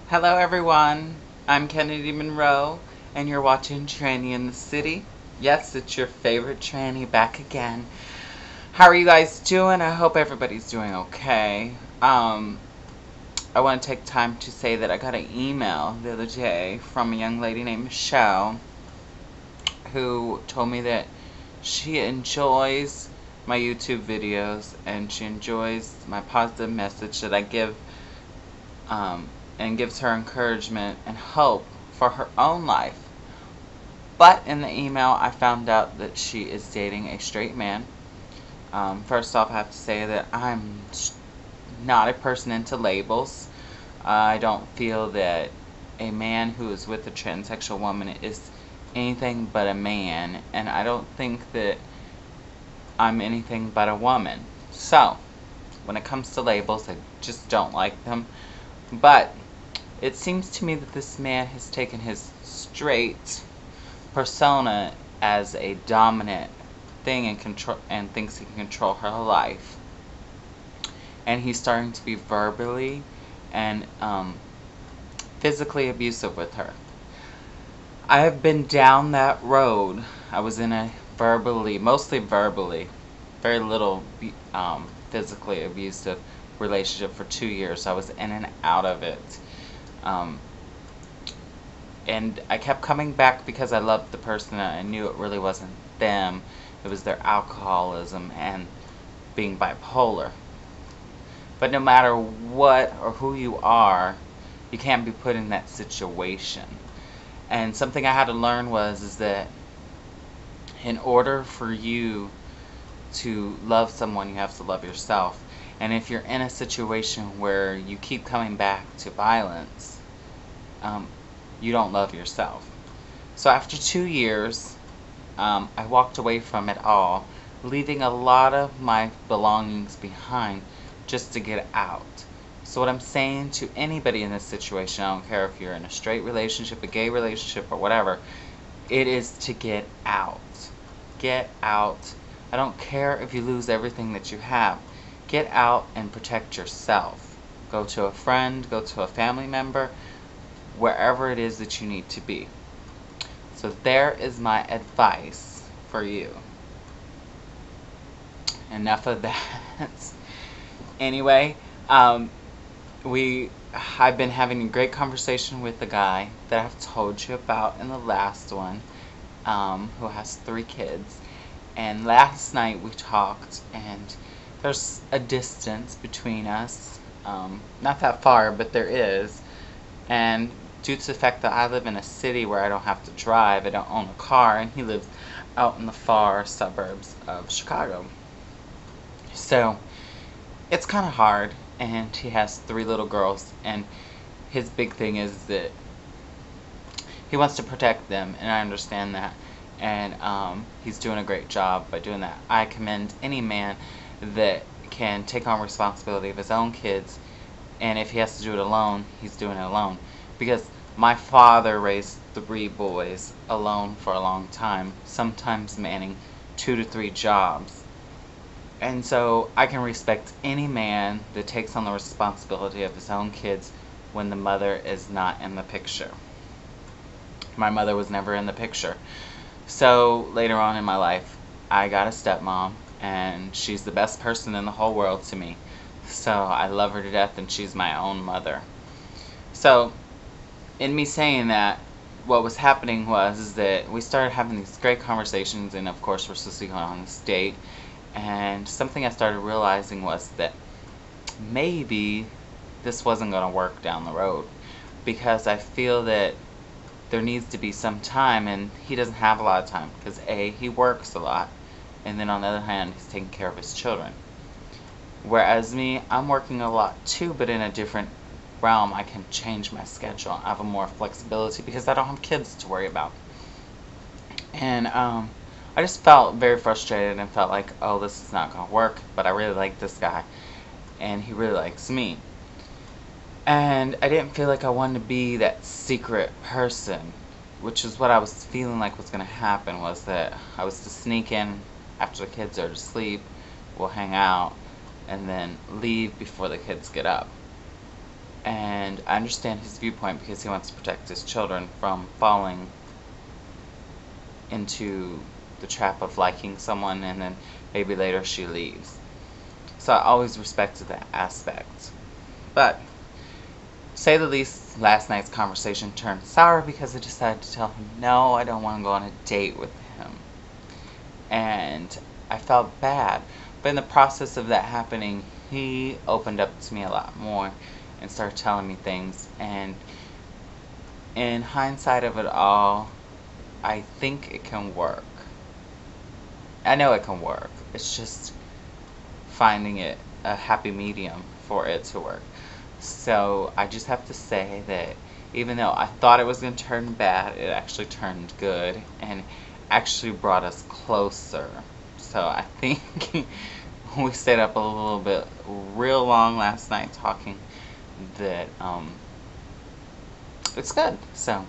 Hello everyone, I'm Kennedy Monroe, and you're watching Tranny in the City. Yes, it's your favorite Tranny back again. How are you guys doing? I hope everybody's doing okay. I want to take time to say that I got an email the other day from a young lady named Michelle who told me that she enjoys my YouTube videos and she enjoys my positive message that I give and gives her encouragement and hope for her own life. But in the email, I found out that she is dating a straight man. First off, I have to say that I'm not a person into labels. I don't feel that a man who is with a transsexual woman is anything but a man, and I don't think that I'm anything but a woman. So, when it comes to labels, I just don't like them. But it seems to me that this man has taken his straight persona as a dominant thing and thinks he can control her life. And he's starting to be verbally and physically abusive with her. I have been down that road. I was in a mostly verbally, very little physically abusive relationship for 2 years. I was in and out of it. And I kept coming back because I loved the person and I knew it really wasn't them. It was their alcoholism and being bipolar. But no matter what or who you are, you can't be put in that situation. And something I had to learn is that in order for you to love someone, you have to love yourself. And if you're in a situation where you keep coming back to violence, you don't love yourself. So after 2 years, I walked away from it all, leaving a lot of my belongings behind just to get out. So what I'm saying to anybody in this situation, I don't care if you're in a straight relationship, a gay relationship, or whatever, it is to get out. Get out. I don't care if you lose everything that you have. Get out and protect yourself. Go to a friend, go to a family member, wherever it is that you need to be. So there is my advice for you. Enough of that. Anyway, I've been having a great conversation with the guy that I've told you about in the last one, who has 3 kids. And last night we talked, and there's a distance between us. Not that far, but there is. And due to the fact that I live in a city where I don't have to drive, I don't own a car, and he lives out in the far suburbs of Chicago. So it's kind of hard, and he has 3 little girls, and his big thing is that he wants to protect them, and I understand that, and he's doing a great job by doing that. I commend any man that can take on responsibility of his own kids, and if he has to do it alone, he's doing it alone. Because my father raised 3 boys alone for a long time, sometimes manning 2 to 3 jobs. And so I can respect any man that takes on the responsibility of his own kids when the mother is not in the picture. My mother was never in the picture. So later on in my life, I got a stepmom, and she's the best person in the whole world to me. So I love her to death, and she's my own mother. So in me saying that, what was happening is that we started having these great conversations, and of course we're supposed to be going on this date. And something I started realizing was that maybe this wasn't going to work down the road, because I feel that there needs to be some time, and he doesn't have a lot of time because A, he works a lot, and then on the other hand, he's taking care of his children. Whereas me, I'm working a lot too, but in a different realm. I can change my schedule. I have a more flexibility because I don't have kids to worry about. And I just felt very frustrated and felt like, oh, this is not going to work, but I really like this guy, and he really likes me. And I didn't feel like I wanted to be that secret person, which is what I was feeling like was going to happen, was that I was to sneak in after the kids are to sleep, we'll hang out, and then leave before the kids get up. And I understand his viewpoint because he wants to protect his children from falling into the trap of liking someone and then maybe later she leaves. So I always respected that aspect. But, say the least, last night's conversation turned sour because I decided to tell him, no, I don't want to go on a date with him. And I felt bad. But in the process of that happening, he opened up to me a lot more and started telling me things. And in hindsight of it all, I think it can work. I know it can work. It's just finding it a happy medium for it to work. So I just have to say that even though I thought it was going to turn bad, it actually turned good and actually brought us closer. So I think we stayed up a little bit real long last night talking that it's good. So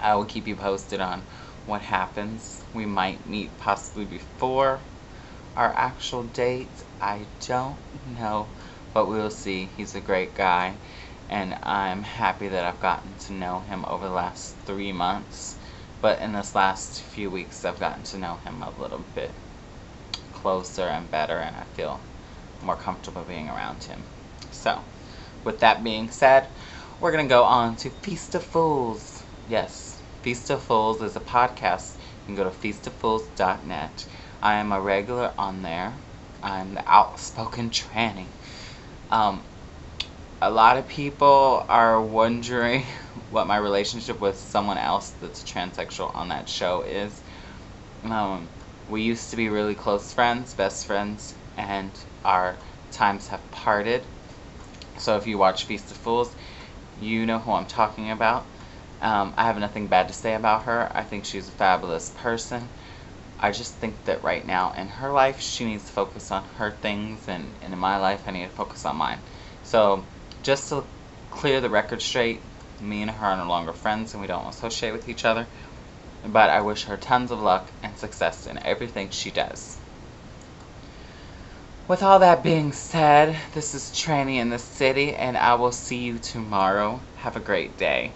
I will keep you posted on what happens. We might meet possibly before our actual date. I don't know, but we'll see. He's a great guy, and I'm happy that I've gotten to know him over the last 3 months. But in this last few weeks, I've gotten to know him a little bit closer and better, and I feel more comfortable being around him. So, with that being said, we're going to go on to Feast of Fools. Yes, Feast of Fools is a podcast. You can go to feastoffools.net. I am a regular on there. I'm the outspoken tranny. A lot of people are wondering what my relationship with someone else that's transsexual on that show is. We used to be really close friends, best friends, and our times have parted. So if you watch Feast of Fools, you know who I'm talking about. I have nothing bad to say about her. I think she's a fabulous person. I just think that right now in her life, she needs to focus on her things, and in my life, I need to focus on mine. So, just to clear the record straight, me and her are no longer friends, and we don't associate with each other. But I wish her tons of luck and success in everything she does. With all that being said, this is Tranny in the City, and I will see you tomorrow. Have a great day.